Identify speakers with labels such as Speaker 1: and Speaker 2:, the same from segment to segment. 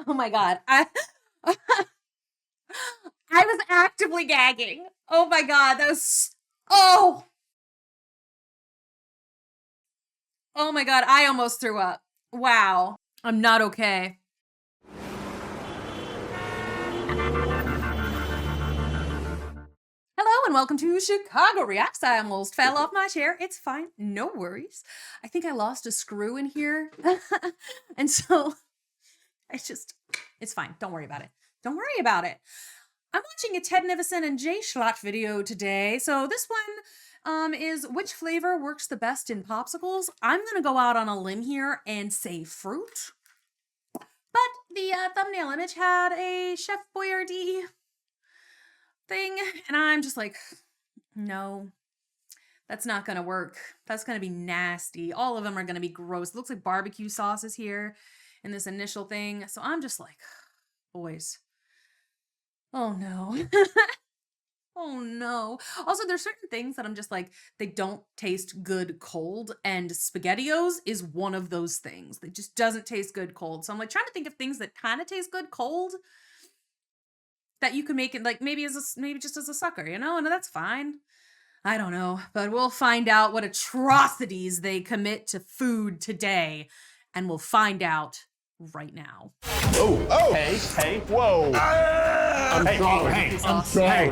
Speaker 1: Oh my God. I was actively gagging. Oh my God. That was, oh my God. I almost threw up. Wow. I'm not okay. Hello and welcome to Chicago Reacts. I almost fell off my chair. It's fine. No worries. I think I lost a screw in here. And so it's fine. Don't worry about it. Don't worry about it. I'm watching a Ted Nivison and Jay Schlatt video today. So this one is which flavor works the best in popsicles. I'm going to go out on a limb here and say fruit. But the thumbnail image had a Chef Boyardee thing, and I'm just like, no, that's not gonna work. That's gonna be nasty. All of them are gonna be gross. It looks like barbecue sauce is here in this initial thing. So I'm just like, boys, oh no. Oh no. Also, there's certain things that I'm just like, they don't taste good cold, and SpaghettiOs is one of those things. It just doesn't taste good cold. So I'm like trying to think of things that kind of taste good cold that you could make it like maybe just as a sucker, you know, and that's fine. I don't know, but we'll find out what atrocities they commit to food today, and we'll find out right now.
Speaker 2: Oh, hey, whoa.
Speaker 3: I'm sorry.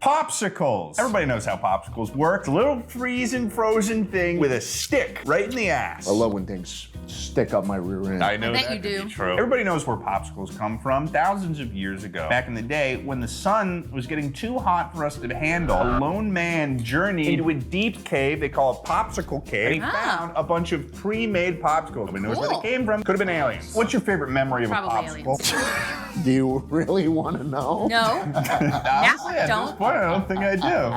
Speaker 2: Popsicles. Everybody knows how popsicles work. It's a little freezing, frozen thing with a stick right in the ass.
Speaker 3: I love when things stick up my rear end.
Speaker 2: I know
Speaker 1: bet
Speaker 2: that
Speaker 1: you
Speaker 2: to
Speaker 1: do.
Speaker 2: be true. Everybody knows where popsicles come from. Thousands of years ago, back in the day, when the sun was getting too hot for us to handle, a lone man journeyed into a deep cave. They call it Popsicle Cave. And he found a bunch of pre-made popsicles. Nobody knows where they came from. Could have been aliens. What's your favorite memory of
Speaker 1: Probably
Speaker 2: a popsicle?
Speaker 3: Do you really want to know?
Speaker 1: No.
Speaker 2: Honestly, at this point, I don't think I do.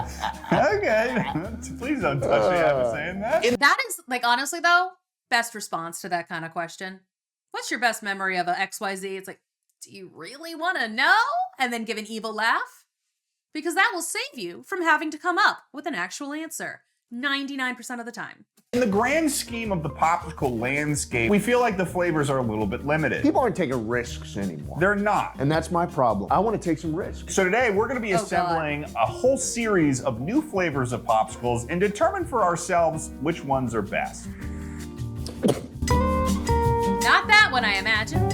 Speaker 2: Okay. Please don't touch me after saying that.
Speaker 1: That is, like, honestly though, best response to that kind of question. What's your best memory of a XYZ? It's like, do you really want to know? And then give an evil laugh? Because that will save you from having to come up with an actual answer 99% of the time.
Speaker 2: In the grand scheme of the popsicle landscape, we feel like the flavors are a little bit limited.
Speaker 3: People aren't taking risks anymore.
Speaker 2: They're not.
Speaker 3: And that's my problem. I want to take some risks.
Speaker 2: So today we're going to be assembling a whole series of new flavors of popsicles and determine for ourselves which ones are best.
Speaker 1: Not that one, I imagine.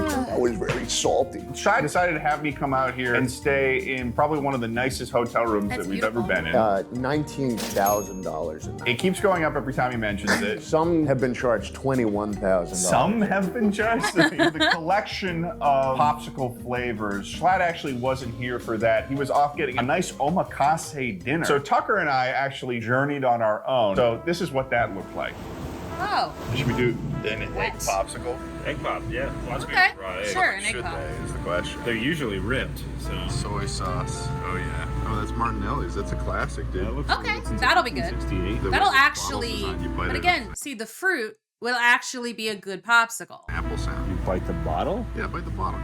Speaker 3: That was very salty.
Speaker 2: Shai decided to have me come out here and stay in probably one of the nicest hotel rooms that we've ever been in.
Speaker 3: $19,000 a night.
Speaker 2: It keeps going up every time he mentions it.
Speaker 3: Some have been charged $21,000.
Speaker 2: Some have been charged. The collection of popsicle flavors. Schlatt actually wasn't here for that. He was off getting a nice omakase dinner. So Tucker and I actually journeyed on our own. So this is what that looked like.
Speaker 1: Oh.
Speaker 2: Should we do an egg popsicle?
Speaker 4: Egg pop, yeah. Lots of
Speaker 1: Okay,
Speaker 4: people raw egg.
Speaker 1: sure, an egg pop.
Speaker 2: Is the question.
Speaker 4: They're usually ripped, so.
Speaker 5: Soy sauce.
Speaker 4: Oh yeah.
Speaker 5: Oh, that's Martinelli's. That's a classic, dude.
Speaker 4: That looks
Speaker 1: Okay,
Speaker 4: it's in
Speaker 1: that'll be good.
Speaker 4: 1968.
Speaker 5: The
Speaker 1: That'll
Speaker 5: way the
Speaker 1: actually,
Speaker 5: bottle's designed, you bite
Speaker 1: but
Speaker 5: it,
Speaker 1: again, see, the fruit will actually be a good popsicle.
Speaker 5: apple sound.
Speaker 4: You bite the bottle?
Speaker 5: Yeah, bite the bottom.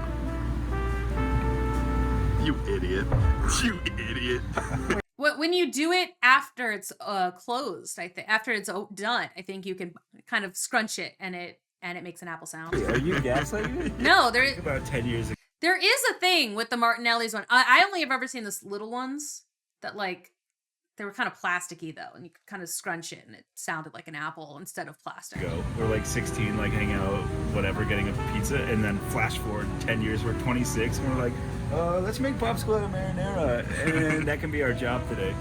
Speaker 5: You idiot. You idiot.
Speaker 1: When you do it after it's closed, I think after it's done, I think you can kind of scrunch it and it makes an apple sound.
Speaker 4: Are you gaslighting?
Speaker 1: No, there
Speaker 4: About 10 years ago.
Speaker 1: There is a thing with the Martinelli's one. I only have ever seen this little ones that like, they were kind of plasticky though, and you could kind of scrunch it and it sounded like an apple instead of plastic.
Speaker 4: We're like 16, like hanging out, whatever, getting a pizza, and then flash forward 10 years, we're 26, and we're like, let's make popsicle out of marinara, and that can be our job today.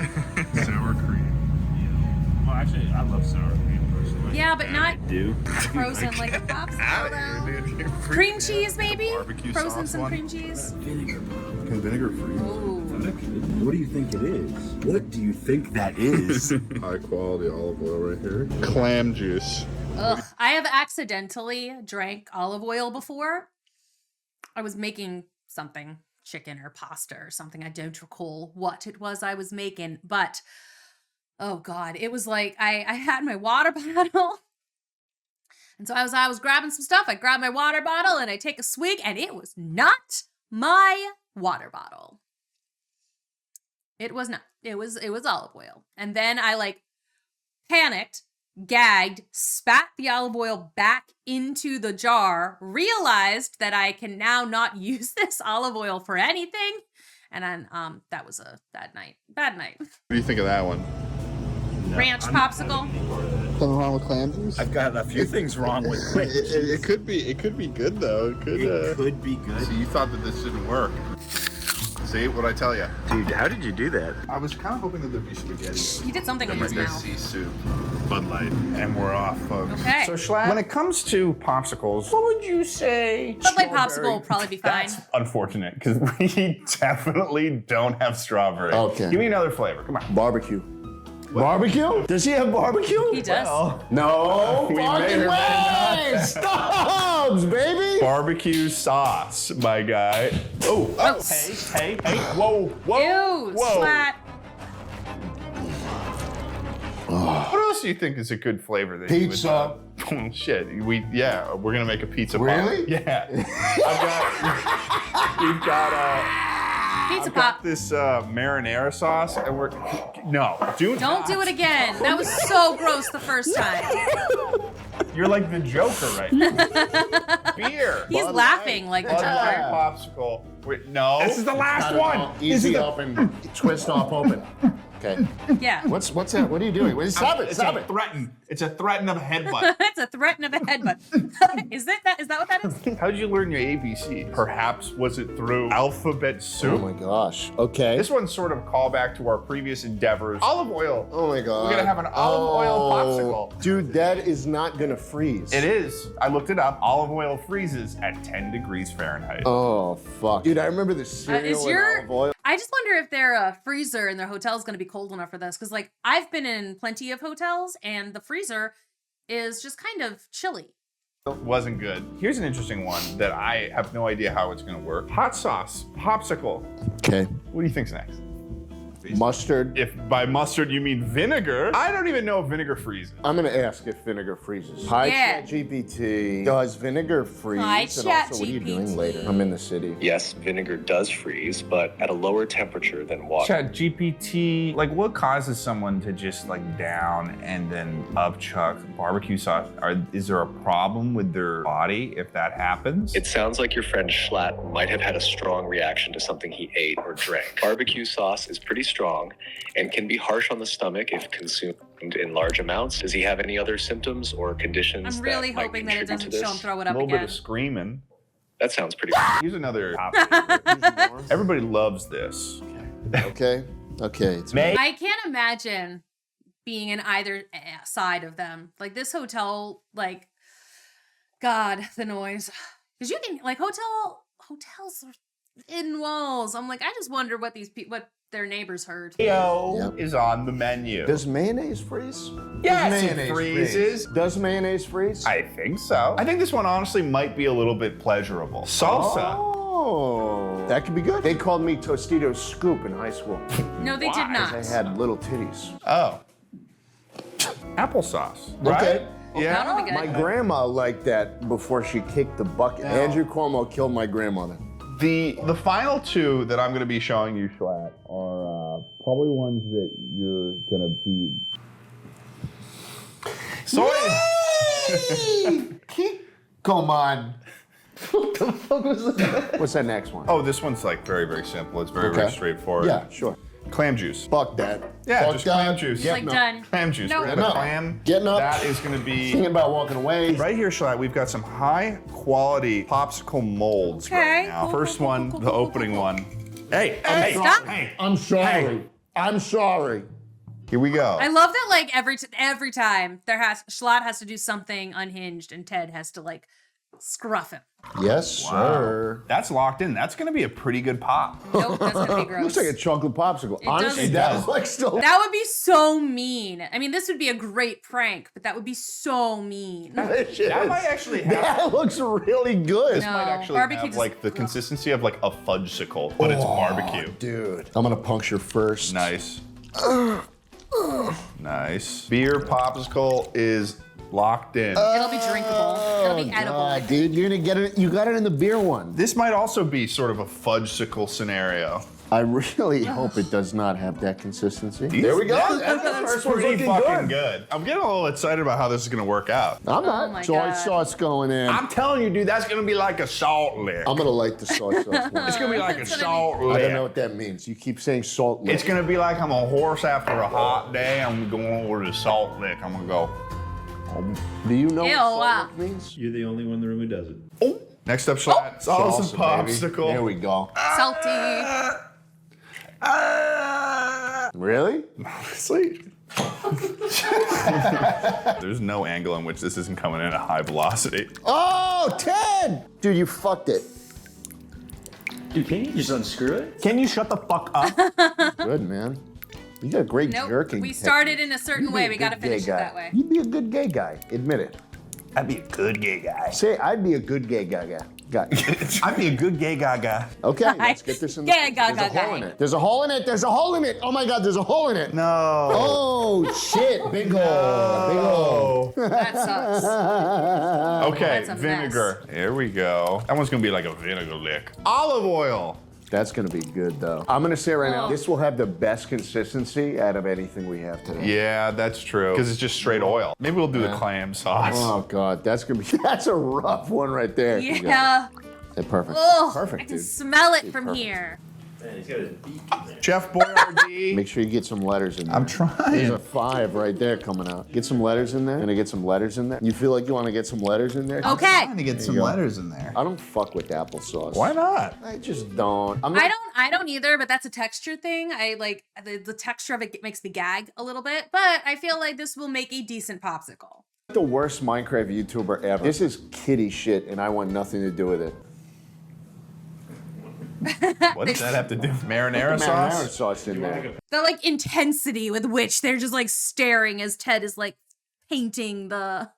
Speaker 5: Sour cream.
Speaker 4: Well, actually, I love sour cream personally.
Speaker 1: Yeah, but not
Speaker 4: Do.
Speaker 1: frozen like a popsicle though. Cream cheese maybe?
Speaker 5: Barbecue
Speaker 1: Frozen
Speaker 5: sauce
Speaker 1: some
Speaker 5: one.
Speaker 1: cream cheese?
Speaker 4: Vinegar.
Speaker 5: Vinegar free.
Speaker 1: Ooh.
Speaker 4: What do you think it is? What do you think that is?
Speaker 5: High quality olive oil right here. Clam juice.
Speaker 1: Ugh, I have accidentally drank olive oil before. I was making something, chicken or pasta or something. I don't recall what it was I was making, but oh God, it was like I had my water bottle. And so I was grabbing some stuff. I grabbed my water bottle and I take a swig, and it was not my water bottle. It was not. It was olive oil. And then I like panicked gagged, spat the olive oil back into the jar, realized that I can now not use this olive oil for anything. And then that was a bad night. Bad night.
Speaker 5: What do you think of that one?
Speaker 1: Ranch popsicle.
Speaker 5: Something wrong with clam juice?
Speaker 4: I've got a few things wrong with it.
Speaker 5: It could be good though. It
Speaker 4: Could be good.
Speaker 5: So you thought that this didn't work? See what I tell you?
Speaker 4: Dude, how did you do that?
Speaker 5: I was kind of hoping that there'd be spaghetti.
Speaker 1: He did something with his mouth.
Speaker 5: Sea soup, Bud Light.
Speaker 2: And we're off, folks.
Speaker 1: Okay.
Speaker 2: So, Schlatt, when it comes to popsicles, what would you say?
Speaker 1: Bud Light popsicle will probably be fine.
Speaker 2: That's unfortunate, because we definitely don't have strawberry.
Speaker 3: Okay.
Speaker 2: Give me another flavor. Come on.
Speaker 3: Barbecue. Barbecue? Does he have barbecue?
Speaker 1: He does.
Speaker 3: No.
Speaker 2: We may or may
Speaker 3: Fucking way! Stubbs, baby!
Speaker 2: Barbecue sauce, my guy. Oh, hey, whoa,
Speaker 1: Ew, Schlatt.
Speaker 2: What else do you think is a good flavor that you would
Speaker 3: Pizza.
Speaker 2: Shit, we're gonna make a pizza.
Speaker 3: Really?
Speaker 2: Pop. Yeah. We've got
Speaker 1: Pizza
Speaker 2: I've
Speaker 1: pop.
Speaker 2: got this marinara sauce, and
Speaker 1: Don't do it again. That was so gross the first time.
Speaker 2: You're like the Joker right now. Beer.
Speaker 1: He's
Speaker 3: Bud
Speaker 1: laughing like the
Speaker 2: Bud Light
Speaker 1: Joker.
Speaker 2: popsicle. Wait, no. This is the last one.
Speaker 3: Easy open, twist off open. Okay.
Speaker 1: Yeah.
Speaker 3: What's that? What are you doing? Stop it! Stop it!
Speaker 2: It's a threaten of a headbutt.
Speaker 1: It's a threat of a headbutt. Is that what that is?
Speaker 2: How did you learn your ABC? Perhaps was it through alphabet
Speaker 3: Oh
Speaker 2: soup?
Speaker 3: my gosh. Okay.
Speaker 2: This one's sort of a callback to our previous endeavors. Olive oil.
Speaker 3: Oh my god.
Speaker 2: We're gonna have an olive oil popsicle.
Speaker 3: Dude, that is not gonna freeze.
Speaker 2: It is. I looked it up. Olive oil freezes at 10 degrees Fahrenheit.
Speaker 3: Oh fuck. Dude, I remember the cereal
Speaker 1: Is
Speaker 3: and
Speaker 1: your-
Speaker 3: olive oil.
Speaker 1: I just wonder if their freezer in their hotel is going to be cold enough for this. Because, like, I've been in plenty of hotels, and the freezer is just kind of chilly.
Speaker 2: Wasn't good. Here's an interesting one that I have no idea how it's gonna work. Hot sauce, popsicle.
Speaker 3: Okay.
Speaker 2: What do you think's next?
Speaker 3: Mustard.
Speaker 2: If by mustard you mean vinegar, I don't even know if vinegar freezes.
Speaker 3: I'm gonna ask if vinegar freezes. Hi,
Speaker 1: Yeah.
Speaker 3: ChatGPT. Does vinegar freeze?
Speaker 1: Hi,
Speaker 3: and also, what are you doing
Speaker 1: ChatGPT.
Speaker 3: later? I'm in the city.
Speaker 6: Yes, vinegar does freeze, but at a lower temperature than water.
Speaker 2: Chat GPT, like what causes someone to just like down and then upchuck barbecue sauce? Is there a problem with their body if that happens?
Speaker 6: It sounds like your friend Schlatt might have had a strong reaction to something he ate or drank. Barbecue sauce is pretty strong and can be harsh on the stomach if consumed in large amounts. Does he have any other symptoms or conditions?
Speaker 1: I'm really
Speaker 6: that might
Speaker 1: hoping that it
Speaker 6: contribute to
Speaker 1: doesn't show him
Speaker 6: this?
Speaker 1: throw it
Speaker 2: a
Speaker 1: up
Speaker 2: little bit
Speaker 1: again.
Speaker 2: of screaming.
Speaker 6: That sounds pretty.
Speaker 2: Here's another topic. Everybody loves this.
Speaker 3: Okay. Okay. It's
Speaker 2: May
Speaker 1: I can't imagine being in either side of them. Like this hotel, like, God, the noise. Because you can, like, hotels are in walls. I'm like, I just wonder what what their neighbors heard.
Speaker 2: Mayo is on the menu.
Speaker 3: Does mayonnaise freeze?
Speaker 2: Yes,
Speaker 3: Does
Speaker 2: it
Speaker 3: mayonnaise
Speaker 2: freezes.
Speaker 3: freeze? Does mayonnaise freeze?
Speaker 2: I think so. I think this one honestly might be a little bit pleasurable. Salsa.
Speaker 3: Oh, that could be good. They called me Tostitos Scoop in high school.
Speaker 1: No, they did not.
Speaker 3: I had little titties.
Speaker 2: Oh. Applesauce. Right?
Speaker 3: Okay.
Speaker 2: Yeah.
Speaker 1: That'll be good.
Speaker 3: My grandma liked that before she kicked the bucket. Andrew Cuomo killed my grandmother.
Speaker 2: The final two that I'm going to be showing you, Schlatt, are probably ones that you're going to be.
Speaker 3: Come on. What the fuck was that? What's that next one?
Speaker 2: Oh, this one's like very, very simple. It's very, very
Speaker 3: Okay.
Speaker 2: straightforward.
Speaker 3: Yeah, sure.
Speaker 2: Clam juice.
Speaker 3: Fuck that.
Speaker 2: Yeah,
Speaker 3: Fuck
Speaker 2: just
Speaker 3: that.
Speaker 2: clam juice.
Speaker 1: Like done.
Speaker 2: Clam juice.
Speaker 1: No.
Speaker 2: We're
Speaker 3: Getting
Speaker 2: gonna
Speaker 3: up.
Speaker 2: clam.
Speaker 3: Getting up.
Speaker 2: That is going to
Speaker 3: Thinking
Speaker 2: be.
Speaker 3: about walking away.
Speaker 2: Right here, Schlatt, we've got some high quality popsicle molds
Speaker 1: Okay.
Speaker 2: right now.
Speaker 1: Cool,
Speaker 2: First
Speaker 1: cool, cool,
Speaker 2: one,
Speaker 1: cool,
Speaker 2: the
Speaker 1: cool, cool,
Speaker 2: opening
Speaker 1: cool.
Speaker 2: one. Hey,
Speaker 3: Hey,
Speaker 1: stop.
Speaker 2: Hey.
Speaker 3: I'm sorry. I'm sorry.
Speaker 2: Here we go.
Speaker 1: I love that, like, every time Schlatt has to do something unhinged and Ted has to, like, scruff him.
Speaker 3: Yes, sir.
Speaker 2: That's locked in. That's going to be a pretty good pop.
Speaker 1: Nope, that's gonna be gross.
Speaker 3: Looks like a chocolate popsicle. Honestly,
Speaker 1: does.
Speaker 3: that
Speaker 2: It does.
Speaker 3: looks still.
Speaker 1: That would be so mean. I mean, this would be a great prank, but that would be so mean.
Speaker 2: That might actually have.
Speaker 3: That looks really good.
Speaker 2: This
Speaker 1: No,
Speaker 2: might actually
Speaker 1: barbecue
Speaker 2: have
Speaker 1: just-
Speaker 2: like the consistency of like a fudgesicle, but it's barbecue.
Speaker 3: Dude. I'm gonna puncture first.
Speaker 2: Nice. Nice. Beer popsicle is locked in.
Speaker 1: It'll be drinkable. It'll be edible.
Speaker 3: God, dude, you're gonna get it. You got it in the beer one.
Speaker 2: This might also be sort of a fudgesicle scenario.
Speaker 3: I really hope it does not have that consistency. There we go.
Speaker 2: That's
Speaker 3: First one's
Speaker 2: pretty
Speaker 3: looking
Speaker 2: fucking good. I'm getting a little excited about how this is gonna work out.
Speaker 3: I'm
Speaker 1: Oh my
Speaker 3: not. Soy
Speaker 1: God.
Speaker 3: sauce going in.
Speaker 2: I'm telling you, dude, that's gonna be like a salt lick.
Speaker 3: I'm gonna like the soy sauce one.
Speaker 2: It's gonna be like a
Speaker 1: That's what I
Speaker 2: salt
Speaker 3: I
Speaker 2: lick.
Speaker 3: don't know what that means. You keep saying salt lick.
Speaker 2: It's gonna be like I'm a horse after a hot day. I'm going over to salt lick. I'm gonna go.
Speaker 3: Do you know
Speaker 1: Ew,
Speaker 3: what salt
Speaker 1: wow.
Speaker 3: lick means?
Speaker 4: You're the only one in the room who does it.
Speaker 2: Oh. Next up, salsa
Speaker 3: Salsa, baby.
Speaker 2: popsicle.
Speaker 3: There we go.
Speaker 1: Salty.
Speaker 3: Really?
Speaker 2: Sleep. There's no angle in which this isn't coming in at high velocity.
Speaker 3: Oh, Ted! Dude, you fucked it.
Speaker 4: Dude, can you just unscrew it?
Speaker 2: Can you shut the fuck up?
Speaker 3: Good, man. You got a great
Speaker 1: Nope.
Speaker 3: jerking.
Speaker 1: We started in a certain
Speaker 3: You'd be
Speaker 1: way.
Speaker 3: a
Speaker 1: We gotta
Speaker 3: good gay
Speaker 1: finish it
Speaker 3: guy.
Speaker 1: that way.
Speaker 3: You'd be a good gay guy. Admit it.
Speaker 2: I'd be a good gay guy.
Speaker 3: Say, I'd be a good gay guy.
Speaker 2: I'd be a good gay guy.
Speaker 3: Okay, let's get this in the
Speaker 1: Gay guy
Speaker 3: There's a
Speaker 1: guy.
Speaker 3: hole in it. There's a hole in it. There's a hole in it. Oh my God, there's a hole in it.
Speaker 2: No.
Speaker 3: Oh, shit. Big hole. Big hole.
Speaker 1: That sucks.
Speaker 2: Okay,
Speaker 1: That's a
Speaker 2: vinegar. Here we go. That one's gonna be like a vinegar lick. Olive oil.
Speaker 3: That's gonna be good, though. I'm gonna say right now,
Speaker 1: Oh.
Speaker 3: this will have the best consistency out of anything we have today.
Speaker 2: Yeah, that's true. Because it's just straight oil. Maybe we'll do the clam sauce.
Speaker 3: Oh God, that's a rough one right there.
Speaker 1: Yeah.
Speaker 3: Perfect.
Speaker 1: Oh,
Speaker 3: Perfect,
Speaker 1: I can
Speaker 3: dude.
Speaker 1: smell it from
Speaker 3: Perfect.
Speaker 1: here.
Speaker 4: Man, he's got his beak in there.
Speaker 2: Chef Boyardee.
Speaker 3: Make sure you get some letters in there.
Speaker 2: I'm
Speaker 3: There's
Speaker 2: trying.
Speaker 3: a 5 right there coming out. Get some letters in there. Gonna get some letters in there. You feel like you want to get some letters in there?
Speaker 1: Okay.
Speaker 2: Trying to get some
Speaker 3: you go.
Speaker 2: letters in there.
Speaker 3: I don't fuck with applesauce.
Speaker 2: Why not?
Speaker 3: I just don't.
Speaker 1: I don't either, but that's a texture thing. I like the texture of it makes me gag a little bit, but I feel like this will make a decent popsicle.
Speaker 3: The worst Minecraft YouTuber ever. This is kiddie shit, and I want nothing to do with it.
Speaker 2: What does that have to do with marinara
Speaker 3: Marinara
Speaker 2: sauce?
Speaker 3: sauce in there.
Speaker 1: The like intensity with which they're just like staring as Ted is like painting the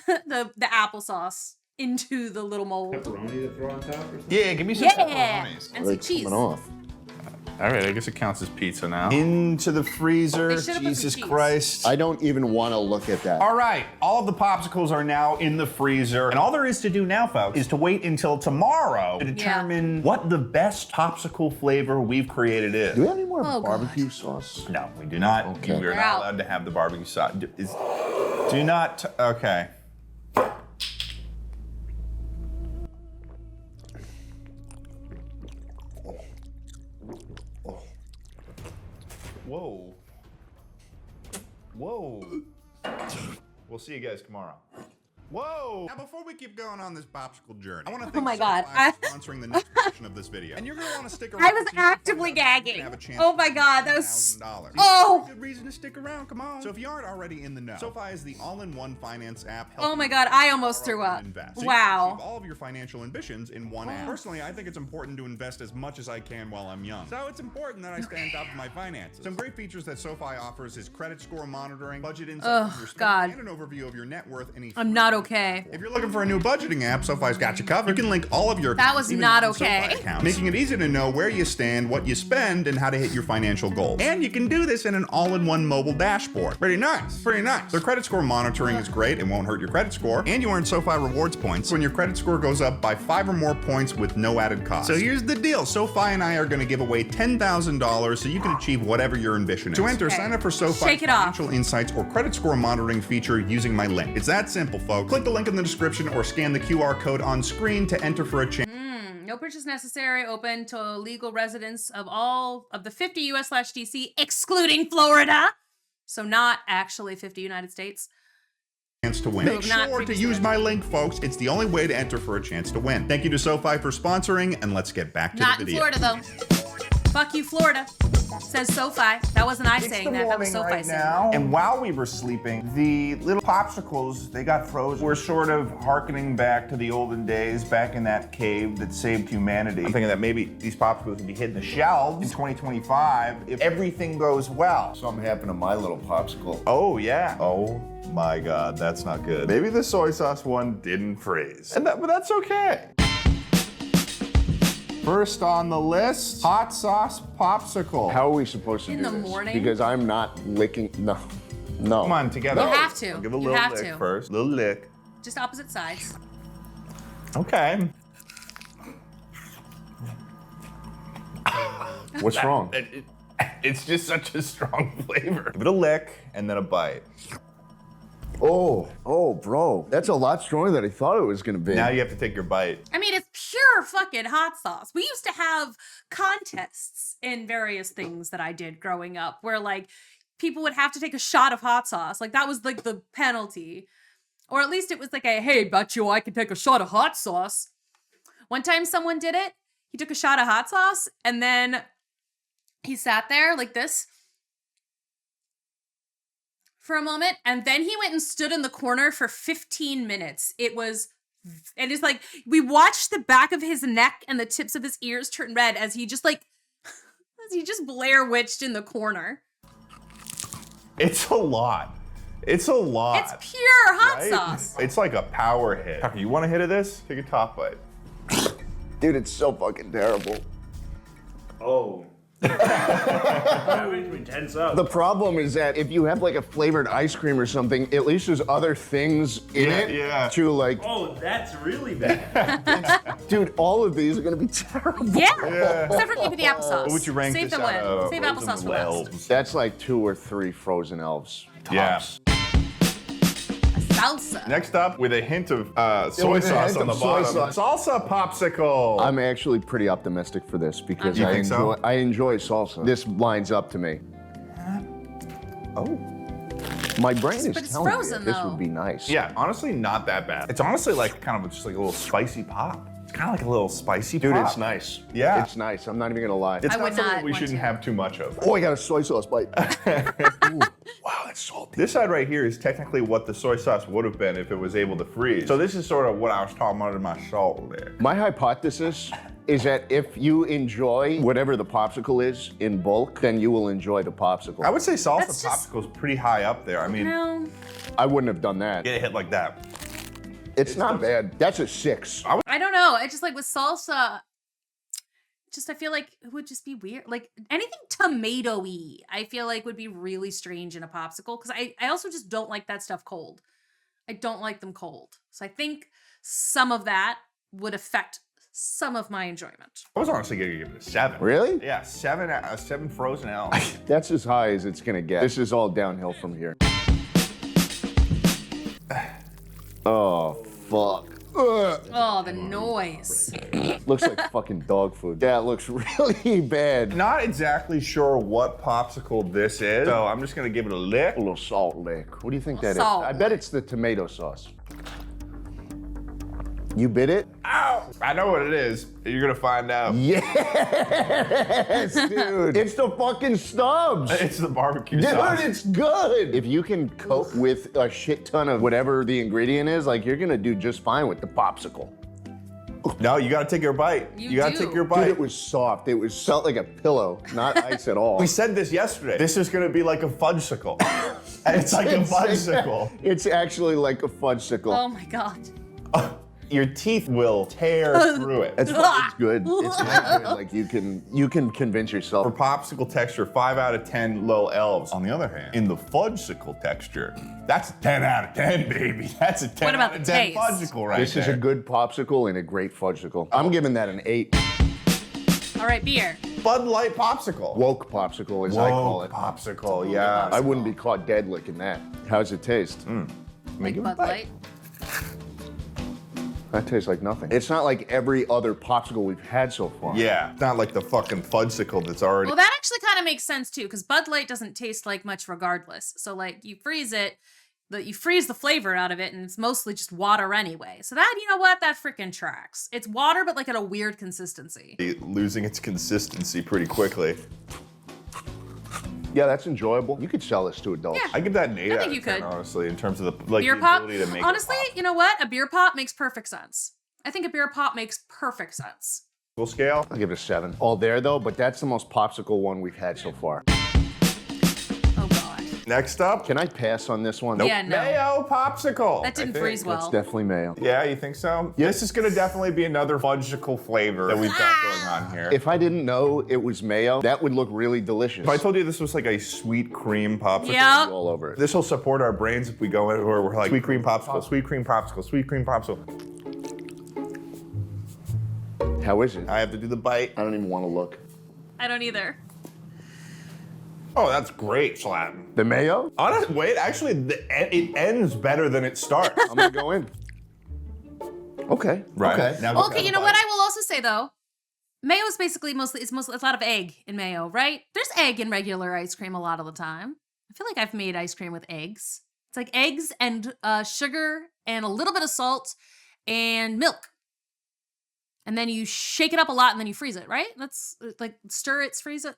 Speaker 1: the applesauce into the little mold.
Speaker 4: Pepperoni to throw on top or something?
Speaker 2: Yeah, give me some
Speaker 1: Yeah,
Speaker 2: pepperonis.
Speaker 1: and
Speaker 3: They're
Speaker 1: some cheese.
Speaker 3: coming off.
Speaker 2: All right, I guess it counts as pizza now. Into the freezer.
Speaker 1: They should've put some
Speaker 2: Jesus
Speaker 1: cheese.
Speaker 2: Christ.
Speaker 3: I don't even want to look at that.
Speaker 2: All right, all of the popsicles are now in the freezer. And all there is to do now, folks, is to wait until tomorrow to determine what the best popsicle flavor we've created is.
Speaker 3: Do we have any more
Speaker 1: Oh,
Speaker 3: barbecue sauce?
Speaker 2: No, we do not.
Speaker 3: Okay.
Speaker 2: We are
Speaker 1: We're
Speaker 2: not
Speaker 1: out.
Speaker 2: allowed to have the barbecue sauce. Do not, okay. Whoa. Whoa. We'll see you guys tomorrow. Whoa! Now, before we keep going on this popsicle journey, I want to thank
Speaker 1: my God.
Speaker 2: Certified for sponsoring the next portion of this video. And you're going to want to stick around.
Speaker 1: I was
Speaker 2: to see if you
Speaker 1: actively
Speaker 2: find out if you
Speaker 1: gagging.
Speaker 2: have a chance
Speaker 1: Oh
Speaker 2: to
Speaker 1: my
Speaker 2: win
Speaker 1: God, that was-
Speaker 2: $1,000.
Speaker 1: Oh.
Speaker 2: Good reason to stick around. Come on. So if you aren't already in the know, SoFi is the all-in-one finance app.
Speaker 1: Oh my God, I almost threw up.
Speaker 2: Invest. So
Speaker 1: Wow.
Speaker 2: You can achieve all of your financial ambitions in one app. Personally, I think it's important to invest as much as I can while I'm young. So it's important that I stay on top of my finances. Some great features that SoFi offers is credit score monitoring, budget insights,
Speaker 1: Ugh,
Speaker 2: your spending,
Speaker 1: God.
Speaker 2: and an overview of your net worth.
Speaker 1: I'm not okay.
Speaker 2: If you're looking for a new budgeting app, SoFi's got you covered. You can link all of your
Speaker 1: That was
Speaker 2: even
Speaker 1: not
Speaker 2: non-SoFi
Speaker 1: okay.
Speaker 2: accounts, making it easy to know where you stand, what you spend, and how to hit your financial goals. And you can do this in an all-in-one mobile dashboard. Pretty nice. Pretty nice. Their credit score monitoring is great and won't hurt your credit score. And you earn SoFi rewards points when your credit score goes up by 5 or more points with no added cost. So here's the deal. SoFi and I are going to give away $10,000 so you can achieve whatever your ambition is. To enter,
Speaker 1: Okay.
Speaker 2: sign up for SoFi
Speaker 1: Shake it off.
Speaker 2: Financial Insights or credit score monitoring feature using my link. It's that simple, folks. Click the link in the description or scan the QR code on screen to enter for a chance.
Speaker 1: No purchase necessary. Open to legal residents of all of the 50 US/DC, excluding Florida. So not actually 50 United States.
Speaker 2: To win.
Speaker 1: Who
Speaker 2: Make
Speaker 1: have not
Speaker 2: sure to
Speaker 1: previously
Speaker 2: use my link, folks. It's the only way to enter for a chance to win. Thank you to SoFi for sponsoring, and let's get back to
Speaker 1: Not
Speaker 2: the
Speaker 1: in
Speaker 2: video.
Speaker 1: Florida though. Fuck you, Florida. Says SoFi. That wasn't I saying that. That was SoFi saying that.
Speaker 2: And while we were sleeping, the little popsicles, they got frozen. We're sort of hearkening back to the olden days, back in that cave that saved humanity. I'm thinking that maybe these popsicles would be hitting the shelves in 2025 if everything goes well.
Speaker 3: Something happened to my little popsicle.
Speaker 2: Oh, yeah. Oh, my God, that's not good. Maybe the soy sauce one didn't freeze. But that's okay. First on the list, hot sauce popsicle.
Speaker 3: How are we supposed to
Speaker 1: In
Speaker 3: do
Speaker 1: the
Speaker 3: this?
Speaker 1: morning?
Speaker 3: Because I'm not licking. No. No.
Speaker 2: Come on, together.
Speaker 1: You have to.
Speaker 2: I'll give a
Speaker 1: You
Speaker 2: little
Speaker 1: have
Speaker 2: lick
Speaker 1: to.
Speaker 2: first. Little lick.
Speaker 1: Just opposite sides.
Speaker 2: Okay.
Speaker 3: What's wrong?
Speaker 2: It's just such a strong flavor. Give it a lick and then a bite.
Speaker 3: Oh, bro. That's a lot stronger than I thought it was gonna be.
Speaker 2: Now you have to take your bite.
Speaker 1: I mean, it's pure fucking hot sauce. We used to have contests in various things that I did growing up where like people would have to take a shot of hot sauce. Like that was like the penalty. Or at least it was like a, hey, bet you I can take a shot of hot sauce. One time someone did it. He took a shot of hot sauce and then he sat there like this for a moment, and then he went and stood in the corner for 15 minutes. And it's like, we watched the back of his neck and the tips of his ears turn red as he just Blair Witched in the corner.
Speaker 2: It's a lot. It's a lot.
Speaker 1: It's pure hot
Speaker 2: right?
Speaker 1: sauce.
Speaker 2: It's like a power hit. Tucker, you want a hit of this? Take a top bite.
Speaker 3: Dude, it's so fucking terrible.
Speaker 4: Oh. That makes me tense up.
Speaker 3: The problem is that if you have like a flavored ice cream or something, at least there's other things in it to like.
Speaker 4: Oh, that's really bad.
Speaker 3: Dude, all of these are gonna be terrible.
Speaker 1: Yeah. Except for maybe the applesauce.
Speaker 2: What would you rank
Speaker 1: Save
Speaker 2: this
Speaker 1: the
Speaker 2: out of?
Speaker 1: Save applesauce for last.
Speaker 3: That's like 2 or 3 frozen elves. Tops.
Speaker 2: Yeah.
Speaker 1: Salsa.
Speaker 2: Next up, with a hint of soy
Speaker 3: with a
Speaker 2: sauce
Speaker 3: hint
Speaker 2: on the
Speaker 3: of soy
Speaker 2: bottom, salsa popsicle.
Speaker 3: I'm actually pretty optimistic for this because
Speaker 2: You think so?
Speaker 3: I enjoy salsa. This lines up to me.
Speaker 2: Oh.
Speaker 3: My brain is
Speaker 1: But it's
Speaker 3: telling
Speaker 1: frozen,
Speaker 3: me that this
Speaker 1: though.
Speaker 3: would be nice.
Speaker 2: Yeah, honestly, not that bad. It's honestly like kind of just like a little spicy pop. It's kind of like a little spicy
Speaker 3: Dude,
Speaker 2: pop.
Speaker 3: it's nice.
Speaker 2: Yeah.
Speaker 3: It's nice. I'm not even gonna lie.
Speaker 2: It's
Speaker 1: I
Speaker 2: not
Speaker 1: would
Speaker 2: something
Speaker 1: not
Speaker 2: we
Speaker 1: want
Speaker 2: shouldn't
Speaker 1: to.
Speaker 2: have too much of.
Speaker 3: Oh, I got a soy sauce bite. Ooh. Wow, that's salty.
Speaker 2: This side right here is technically what the soy sauce would have been if it was able to freeze. So this is sort of what I was talking about in my salt there.
Speaker 3: My hypothesis is that if you enjoy whatever the popsicle is in bulk, then you will enjoy the popsicle.
Speaker 2: I would say salsa
Speaker 1: That's just-
Speaker 2: popsicle's pretty high up there. I mean,
Speaker 1: No.
Speaker 3: I wouldn't have done that.
Speaker 2: get a hit like that.
Speaker 3: It's not bad. That's a 6.
Speaker 1: I don't know. I just like with salsa, I feel like it would just be weird. Like anything tomato-y, I feel like would be really strange in a popsicle. Because I also just don't like that stuff cold. I don't like them cold. So I think some of that would affect some of my enjoyment.
Speaker 2: I was honestly gonna give it a 7.
Speaker 3: Really?
Speaker 2: Yeah, 7 frozen elves.
Speaker 3: That's as high as it's gonna get. This is all downhill from here. Oh, fuck. Ugh.
Speaker 1: Oh, the noise.
Speaker 3: Looks like fucking dog food. That looks really bad.
Speaker 2: Not exactly sure what popsicle this is, so I'm just gonna give it a lick.
Speaker 3: A little salt lick. What do you think that is?
Speaker 1: Salt
Speaker 3: I bet it's the tomato sauce. You bit it?
Speaker 2: Ow! I know what it is. You're gonna find out.
Speaker 3: Yes, dude. It's the fucking stubs.
Speaker 2: It's the barbecue
Speaker 3: Dude,
Speaker 2: sauce.
Speaker 3: it's good. If you can cope with a shit ton of whatever the ingredient is, like you're gonna do just fine with the popsicle.
Speaker 2: No, you gotta take your bite.
Speaker 1: You
Speaker 2: gotta
Speaker 1: do.
Speaker 2: take your
Speaker 3: Dude,
Speaker 2: bite.
Speaker 3: it was soft. It felt like a pillow, not ice at all.
Speaker 2: We said this yesterday. This is gonna be like a fudgesicle. It's like a fudgesicle.
Speaker 3: It's actually like a fudgesicle.
Speaker 1: Oh my God.
Speaker 2: Your teeth will tear through it.
Speaker 3: It's good. It's really good. Like you can convince
Speaker 2: For
Speaker 3: yourself.
Speaker 2: popsicle texture, 5 out of 10 little elves. On the other hand, in the fudgesicle texture, that's a 10 out of 10, baby. That's a 10
Speaker 1: What about
Speaker 2: out of
Speaker 1: the
Speaker 2: 10
Speaker 1: taste?
Speaker 2: fudgesicle right
Speaker 3: This
Speaker 2: there.
Speaker 3: is a good popsicle and a great fudgesicle. I'm giving that an 8.
Speaker 1: All right, beer.
Speaker 2: Bud Light popsicle.
Speaker 3: Woke popsicle, as I call it.
Speaker 2: popsicle, yeah.
Speaker 3: I wouldn't be caught dead licking that. How's it taste?
Speaker 1: Like
Speaker 2: give it a
Speaker 1: Bud
Speaker 2: bite.
Speaker 1: Light.
Speaker 3: That tastes like nothing. It's not like every other popsicle we've had so far.
Speaker 2: Yeah, not like the fucking fudgesicle that's already.
Speaker 1: Well, that actually kind of makes sense too, because Bud Light doesn't taste like much regardless. So like you freeze it, you freeze the flavor out of it, and it's mostly just water anyway. So that, you know what, that freaking tracks. It's water, but like at a weird consistency.
Speaker 2: losing its consistency pretty quickly.
Speaker 3: Yeah, that's enjoyable. You could sell this to adults.
Speaker 1: Yeah.
Speaker 2: I give that an 8
Speaker 1: I
Speaker 2: out
Speaker 1: think
Speaker 2: of
Speaker 1: you
Speaker 2: 10,
Speaker 1: could.
Speaker 2: honestly, in terms of the like
Speaker 1: Beer
Speaker 2: the
Speaker 1: pop.
Speaker 2: ability to make
Speaker 1: Honestly,
Speaker 2: it pop.
Speaker 1: you know what? A beer pop makes perfect sense. I think a beer pop makes perfect sense.
Speaker 2: Full scale.
Speaker 3: I'll give it a 7. All there though, but that's the most popsicle one we've had so far.
Speaker 1: Oh God.
Speaker 2: Next up,
Speaker 3: Can I pass on this one?
Speaker 1: Yeah, no.
Speaker 2: mayo popsicle.
Speaker 1: That didn't
Speaker 2: I think.
Speaker 1: freeze well.
Speaker 3: It's definitely mayo.
Speaker 2: Yeah, you think so?
Speaker 3: Yeah.
Speaker 2: This is gonna definitely be another fudgesicle flavor that we've got going on here.
Speaker 3: If I didn't know it was mayo, that would look really delicious.
Speaker 2: If I told you this was like a sweet cream popsicle,
Speaker 1: Yeah.
Speaker 3: all over it.
Speaker 2: this will support our brains if we go in where we're like sweet cream popsicle, sweet cream popsicle, sweet cream popsicle.
Speaker 3: How is it?
Speaker 2: I have to do the bite.
Speaker 3: I don't even want to look.
Speaker 1: I don't either.
Speaker 2: Oh, that's great, Slatin.
Speaker 3: The mayo?
Speaker 2: Wait, actually, it ends better than it starts.
Speaker 3: I'm gonna go in. Okay.
Speaker 2: Right.
Speaker 3: Okay.
Speaker 2: Now
Speaker 1: Okay, you know what I will also say though? Mayo is basically it's a lot of egg in mayo, right? There's egg in regular ice cream a lot of the time. I feel like I've made ice cream with eggs. It's like eggs and sugar and a little bit of salt and milk. And then you shake it up a lot and then you freeze it, right? That's like stir it, freeze it.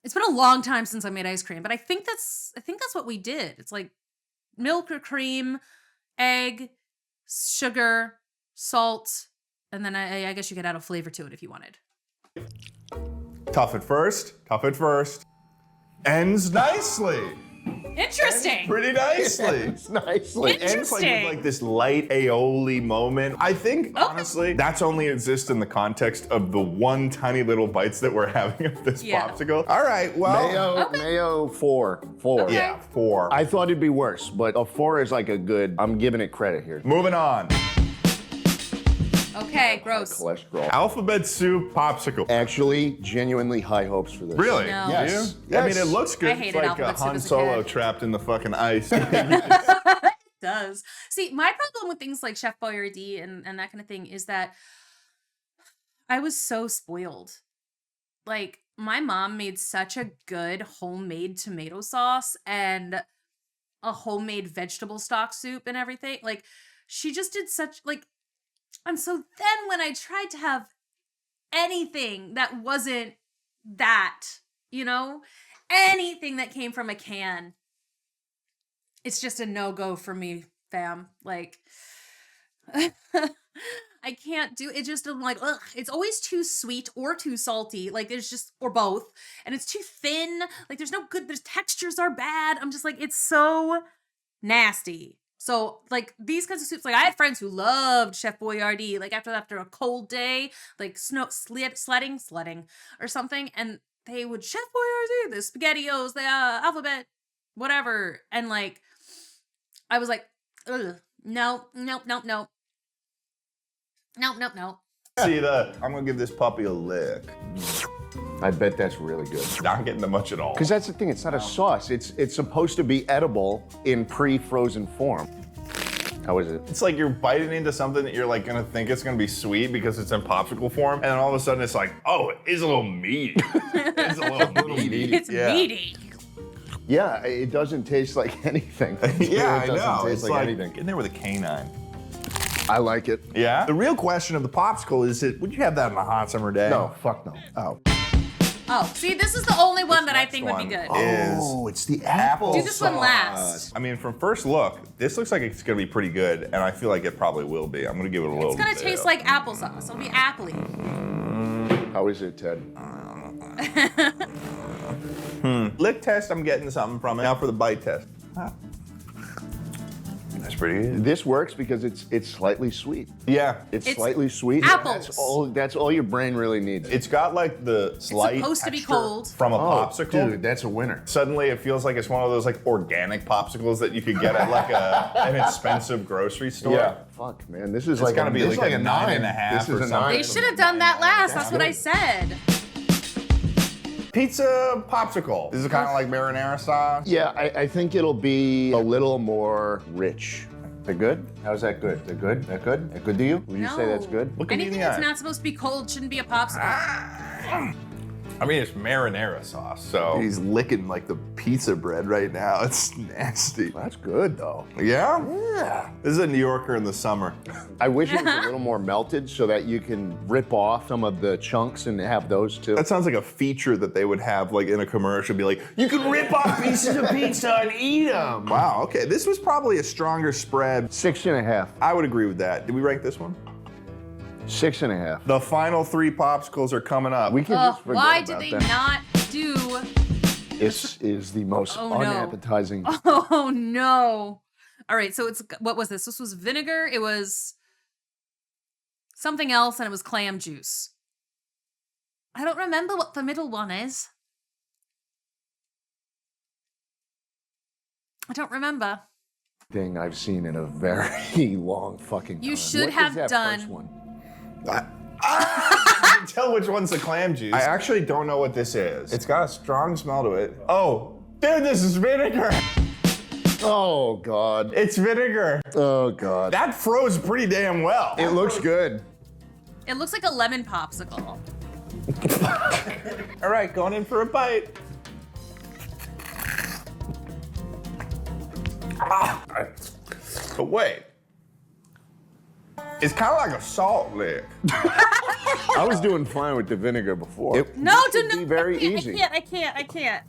Speaker 1: It's been a long time since I made ice cream, but I think that's what we did. It's like milk or cream, egg, sugar, salt, and then I guess you could add a flavor to it if you wanted.
Speaker 2: Tough at first. Ends nicely.
Speaker 1: Interesting.
Speaker 2: Pretty nicely.
Speaker 3: It's nicely.
Speaker 2: It ends like with
Speaker 1: Interesting.
Speaker 2: like this light aioli moment. I think honestly, that's only exists in the context of the one tiny little bites that we're having of this
Speaker 1: Yeah.
Speaker 2: popsicle. All right, well,
Speaker 3: Mayo 4. 4.
Speaker 1: Okay.
Speaker 2: yeah, 4.
Speaker 3: I thought it'd be worse, but a 4 is like a good, I'm giving it credit here.
Speaker 2: Moving on.
Speaker 1: Okay, gross.
Speaker 3: Cholesterol.
Speaker 2: Alphabet soup popsicle.
Speaker 3: Actually, genuinely high hopes for this.
Speaker 2: Really?
Speaker 1: No.
Speaker 3: Yes.
Speaker 2: You? I mean, it looks good.
Speaker 1: I
Speaker 2: It's
Speaker 1: hated
Speaker 2: like
Speaker 1: alphabet soup
Speaker 2: Han
Speaker 1: as a
Speaker 2: Solo
Speaker 1: kid.
Speaker 2: trapped in the fucking ice.
Speaker 1: It does. See, my problem with things like Chef Boyardee and that kind of thing is that I was so spoiled. Like, my mom made such a good homemade tomato sauce and a homemade vegetable stock soup and everything. Like, she just did such, like, and so then when I tried to have anything that wasn't that, you know, anything that came from a can, it's just a no-go for me, fam. Like, I can't do it. Just, I'm like, ugh, it's always too sweet or too salty. Like, there's just, or both. And it's too thin. Like, there's no good, there's textures are bad. I'm just like, it's so nasty. So, like, these kinds of soups, like, I had friends who loved Chef Boyardee, like, after a cold day, like, sledding or something, and they would, Chef Boyardee, the SpaghettiOs, the alphabet, whatever, and, like, I was like, ugh, no.
Speaker 2: See I'm gonna give this puppy a lick.
Speaker 3: I bet that's really good.
Speaker 2: Not getting to much at all.
Speaker 3: Because that's the thing, it's not a sauce. It's supposed to be edible in pre-frozen form. How is it?
Speaker 2: It's like you're biting into something that you're like gonna think it's gonna be sweet because it's in popsicle form, and then all of a sudden it's like, oh, it is a little meaty. It's a little meaty.
Speaker 1: It's meaty.
Speaker 3: Yeah, it doesn't taste like anything.
Speaker 2: Yeah, I
Speaker 3: it doesn't
Speaker 2: know.
Speaker 3: taste
Speaker 2: It's
Speaker 3: like anything.
Speaker 2: in there with a canine.
Speaker 3: I like it.
Speaker 2: Yeah. The real question of the popsicle is, would you have that on a hot summer day?
Speaker 3: No, fuck no.
Speaker 2: Oh.
Speaker 1: Oh, see, this is the only one that I think would be good.
Speaker 3: Oh, it's the apple.
Speaker 1: Do this one
Speaker 2: sauce.
Speaker 1: last.
Speaker 2: I mean, from first look, this looks like it's gonna be pretty good, and I feel like it probably will be. I'm gonna give it a little.
Speaker 1: It's gonna
Speaker 2: bit.
Speaker 1: taste like applesauce. It'll be appley.
Speaker 3: How is it, Ted?
Speaker 2: Lick test, I'm getting something from it. Now for the bite test. That's pretty good.
Speaker 3: This works because it's slightly sweet.
Speaker 2: Yeah.
Speaker 3: It's
Speaker 1: It's
Speaker 3: slightly sweet.
Speaker 1: apples.
Speaker 3: That's all your brain really needs.
Speaker 2: It's got like the slight
Speaker 1: supposed to be
Speaker 2: texture
Speaker 1: cold.
Speaker 2: from a popsicle.
Speaker 3: Dude, that's a winner.
Speaker 2: Suddenly it feels like it's one of those like organic popsicles that you could get at like an expensive grocery store.
Speaker 3: Yeah. Fuck, man. This is
Speaker 2: It's
Speaker 3: like
Speaker 2: gotta be
Speaker 3: this is
Speaker 2: like a
Speaker 3: 9.
Speaker 2: 9.5
Speaker 3: This
Speaker 2: or
Speaker 3: is a
Speaker 2: something.
Speaker 3: 9.
Speaker 1: They should have done that last. That's what I said.
Speaker 2: Pizza popsicle. This is kind of like marinara sauce.
Speaker 3: Yeah, I think it'll be a little more rich. They're good? How's that good? They're good? That good? That good to you? Would you say that's good?
Speaker 2: Look at me in
Speaker 1: Anything
Speaker 2: the
Speaker 1: that's
Speaker 2: eye.
Speaker 1: not supposed to be cold shouldn't be a popsicle.
Speaker 2: I mean, it's marinara sauce, so he's licking like the pizza bread right now. It's nasty.
Speaker 3: That's good though.
Speaker 2: Yeah?
Speaker 3: Yeah.
Speaker 2: This is a New Yorker in the summer.
Speaker 3: I wish it was a little more melted so that you can rip off some of the chunks and have those too.
Speaker 2: That sounds like a feature that they would have like in a commercial. Be like, you can rip off pieces of pizza and eat them. Wow, okay. This was probably a stronger spread.
Speaker 3: 6.5.
Speaker 2: I would agree with that. Did we rank this one?
Speaker 3: 6.5.
Speaker 2: The final 3 popsicles are coming up.
Speaker 3: We can just forget
Speaker 1: Why
Speaker 3: about
Speaker 1: did they
Speaker 3: them.
Speaker 1: not do?
Speaker 3: This is the most
Speaker 1: Oh, no.
Speaker 3: unappetizing.
Speaker 1: Oh no! All right, so what was this? This was vinegar. It was something else, and it was clam juice. I don't remember what the middle one is. I don't remember.
Speaker 3: Thing I've seen in a very long fucking time.
Speaker 1: You should
Speaker 3: What
Speaker 1: have
Speaker 3: is that
Speaker 1: done-
Speaker 3: first one?
Speaker 2: can tell which one's the clam juice. I actually don't know what this is. It's got a strong smell to it. Oh, dude, this is vinegar.
Speaker 3: Oh, God.
Speaker 2: It's vinegar.
Speaker 3: Oh, God.
Speaker 2: That froze pretty damn well.
Speaker 3: It looks good.
Speaker 1: It looks like a lemon popsicle.
Speaker 2: All right, going in for a bite. But wait. It's kind of like a salt lick.
Speaker 3: I was doing fine with the vinegar before.
Speaker 1: No,
Speaker 3: It'd be very easy.
Speaker 1: I can't.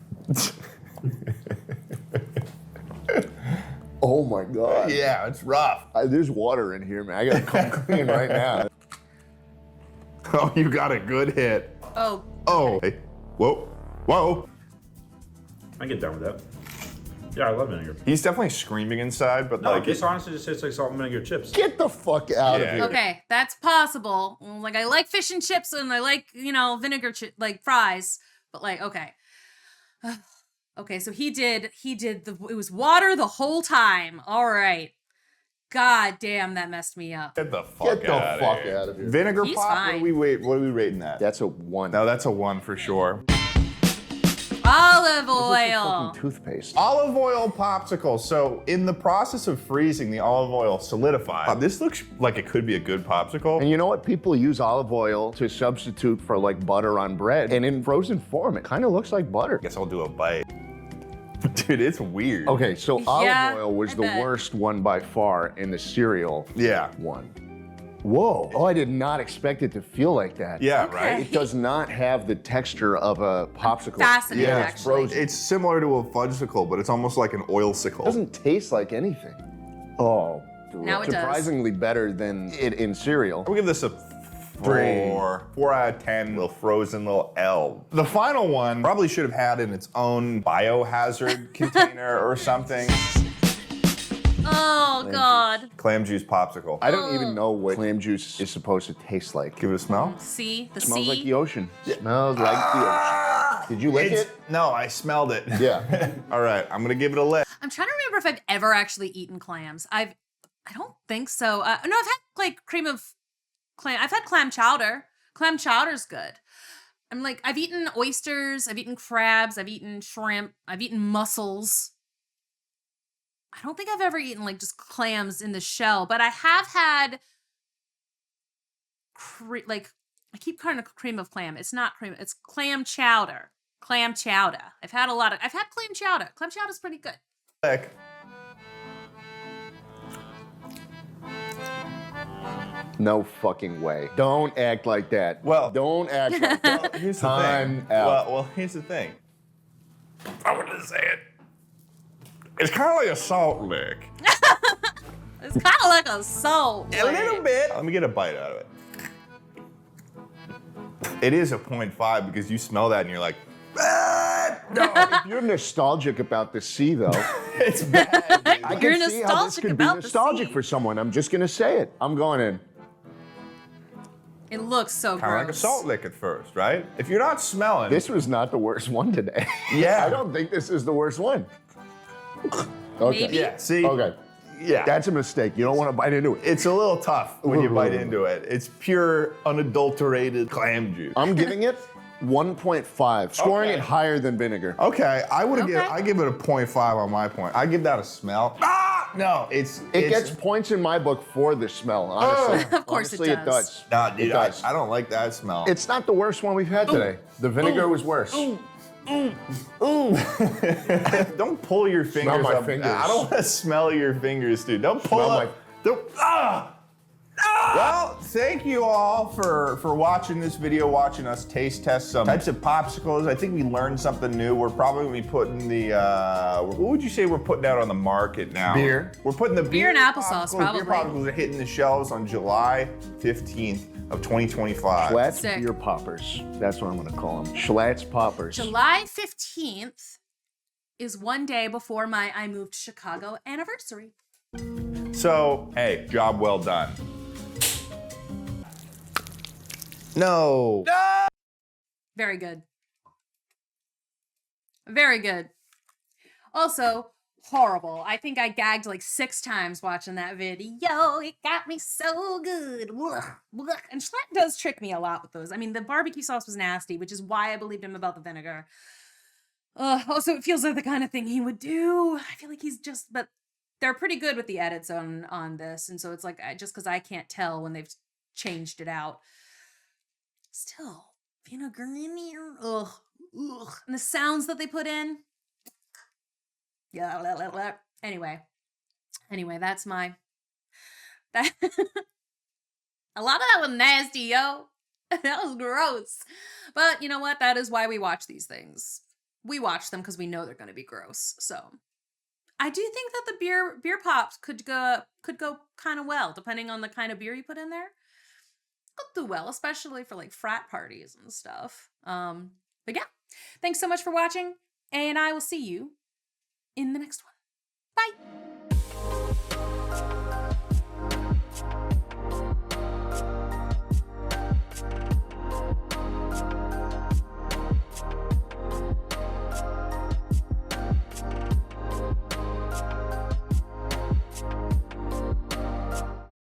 Speaker 3: Oh, my God.
Speaker 2: Yeah, it's rough.
Speaker 3: There's water in here, man. I gotta come clean right now.
Speaker 2: Oh, you got a good hit.
Speaker 1: Oh.
Speaker 2: Oh. Hey. Whoa. Whoa.
Speaker 4: I get down with that. Yeah, I love vinegar.
Speaker 2: He's definitely screaming inside, but
Speaker 4: No,
Speaker 2: like
Speaker 4: this honestly just tastes like salt and vinegar chips.
Speaker 3: Get the fuck out of
Speaker 2: Yeah.
Speaker 3: here.
Speaker 1: Okay, that's possible. Like I like fish and chips and I like, vinegar like fries, but like okay. Okay, so he did it was water the whole time. All right. God damn, that messed me up.
Speaker 2: Get the fuck
Speaker 3: Get the
Speaker 2: out
Speaker 3: fuck
Speaker 2: of here.
Speaker 3: out of here.
Speaker 2: Vinegar
Speaker 1: He's
Speaker 2: pop?
Speaker 1: fine.
Speaker 2: What are we rating that?
Speaker 3: That's a 1.
Speaker 2: No, that's a 1 for sure.
Speaker 1: Olive
Speaker 3: This is
Speaker 1: oil.
Speaker 3: fucking toothpaste.
Speaker 2: Olive oil popsicle. So in the process of freezing, the olive oil solidified. This looks like it could be a good popsicle.
Speaker 3: And you know what? People use olive oil to substitute for like butter on bread. And in frozen form, it kind of looks like butter.
Speaker 2: Guess I'll do a bite. Dude, it's weird.
Speaker 3: Okay, so
Speaker 1: Yeah,
Speaker 3: olive oil was
Speaker 1: I
Speaker 3: the
Speaker 1: bet.
Speaker 3: worst one by far in the cereal
Speaker 2: Yeah.
Speaker 3: one. Whoa. Oh, I did not expect it to feel like that.
Speaker 2: Yeah,
Speaker 1: Okay.
Speaker 2: right?
Speaker 3: It does not have the texture of a popsicle.
Speaker 1: Fascinated,
Speaker 2: Yeah,
Speaker 1: actually.
Speaker 2: It's similar to a fudgesicle, but it's almost like an oilsicle.
Speaker 3: It doesn't taste like anything. Oh,
Speaker 1: Now it does.
Speaker 3: surprisingly better than it in cereal.
Speaker 2: We'll give this a 4. 4 out of 10, little frozen little L. The final one probably should have had in its own biohazard container or something.
Speaker 1: Oh God.
Speaker 2: Clam juice popsicle.
Speaker 3: I don't even know what clam juice is supposed to taste like.
Speaker 2: Give it a smell.
Speaker 1: See the
Speaker 3: Smells
Speaker 1: sea.
Speaker 3: like the ocean. Smells like the ocean. Did you lick it?
Speaker 2: No, I smelled it.
Speaker 3: Yeah.
Speaker 2: All right, I'm gonna give it a lick.
Speaker 1: I'm trying to remember if I've ever actually eaten clams. I don't think so. No, I've had like cream of clam. I've had clam chowder. Clam chowder's good. I've eaten oysters. I've eaten crabs. I've eaten shrimp. I've eaten mussels. I don't think I've ever eaten like just clams in the shell, but I have had I keep calling it cream of clam. It's not cream. It's clam chowder. Clam chowder. I've had clam chowder. Clam chowder's pretty good.
Speaker 2: Lick.
Speaker 3: No fucking way. Don't act like that.
Speaker 2: Well-
Speaker 3: don't act like that.
Speaker 2: Here's the
Speaker 3: Time
Speaker 2: thing.
Speaker 3: out.
Speaker 2: Well, here's the thing. I'm gonna say it. It's kind of like a salt lick.
Speaker 1: It's kind of like a salt.
Speaker 2: A little bit. Let me get a bite out of it. It is a 0.5 because you smell that and you're like, ah, no.
Speaker 3: If you're nostalgic about the sea, though,
Speaker 2: It's bad.
Speaker 3: I
Speaker 1: You're
Speaker 3: can see how this
Speaker 1: nostalgic
Speaker 3: could be
Speaker 1: about the
Speaker 3: nostalgic
Speaker 1: sea.
Speaker 3: for someone. I'm just gonna say it. I'm going in.
Speaker 1: It looks so
Speaker 2: Kind of like a
Speaker 1: gross.
Speaker 2: salt lick at first, right? If you're not smelling,
Speaker 3: This was not the worst one today.
Speaker 2: Yeah.
Speaker 3: I don't think this is the worst one. Okay.
Speaker 1: Maybe?
Speaker 2: yeah, see,
Speaker 3: Okay.
Speaker 2: yeah,
Speaker 3: That's a mistake. You don't want to bite into it.
Speaker 2: it's a little tough when you bite into it. It's pure, unadulterated clam juice.
Speaker 3: I'm giving it 1.5, scoring
Speaker 2: Okay.
Speaker 3: it higher than vinegar.
Speaker 2: Okay, I would
Speaker 1: Okay.
Speaker 2: I give it a 0.5 on my point. I give that a smell. Ah, no,
Speaker 3: It gets points in my book for the smell, honestly.
Speaker 1: Of course it
Speaker 3: Honestly,
Speaker 1: does.
Speaker 2: Nah, dude,
Speaker 3: It does.
Speaker 2: I don't like that smell.
Speaker 3: It's not the worst one we've had today. The vinegar was worse.
Speaker 2: Don't pull your fingers
Speaker 3: my
Speaker 2: up.
Speaker 3: fingers.
Speaker 2: I don't want to smell your fingers, dude. Don't pull
Speaker 3: Smell
Speaker 2: up. Don't. Ah! Well, thank you all for watching this video, watching us taste test some types of popsicles. I think we learned something new. We're probably going to be putting the, what would you say we're putting out on the market now?
Speaker 3: Beer.
Speaker 2: We're putting the
Speaker 1: Beer and applesauce,
Speaker 2: popsicles. Beer
Speaker 1: probably.
Speaker 2: popsicles are hitting the shelves on July 15th of 2025.
Speaker 3: Schlatt's
Speaker 1: Sick.
Speaker 3: beer poppers. That's what I'm going to call them. Schlatt's poppers.
Speaker 1: July 15th is one day before my I moved to Chicago anniversary.
Speaker 2: So, hey, job well done. No.
Speaker 1: Very good. Very good. Also, horrible. I think I gagged like 6 times watching that video. It got me so good. Ugh, ugh. And Schlatt does trick me a lot with those. I mean, the barbecue sauce was nasty, which is why I believed him about the vinegar. Also, it feels like the kind of thing he would do. I feel like he's just, but they're pretty good with the edits on this. And so it's like, just because I can't tell when they've changed it out. Still, vinegar in here. Ugh, ugh. And the sounds that they put in. Yeah. Anyway, that's my. That a lot of that was nasty, yo. That was gross. But you know what? That is why we watch these things. We watch them because we know they're going to be gross. So I do think that the beer pops could go kind of well, depending on the kind of beer you put in there. Could do well, especially for like frat parties and stuff. But yeah, thanks so much for watching, and I will see you in the next one. Bye.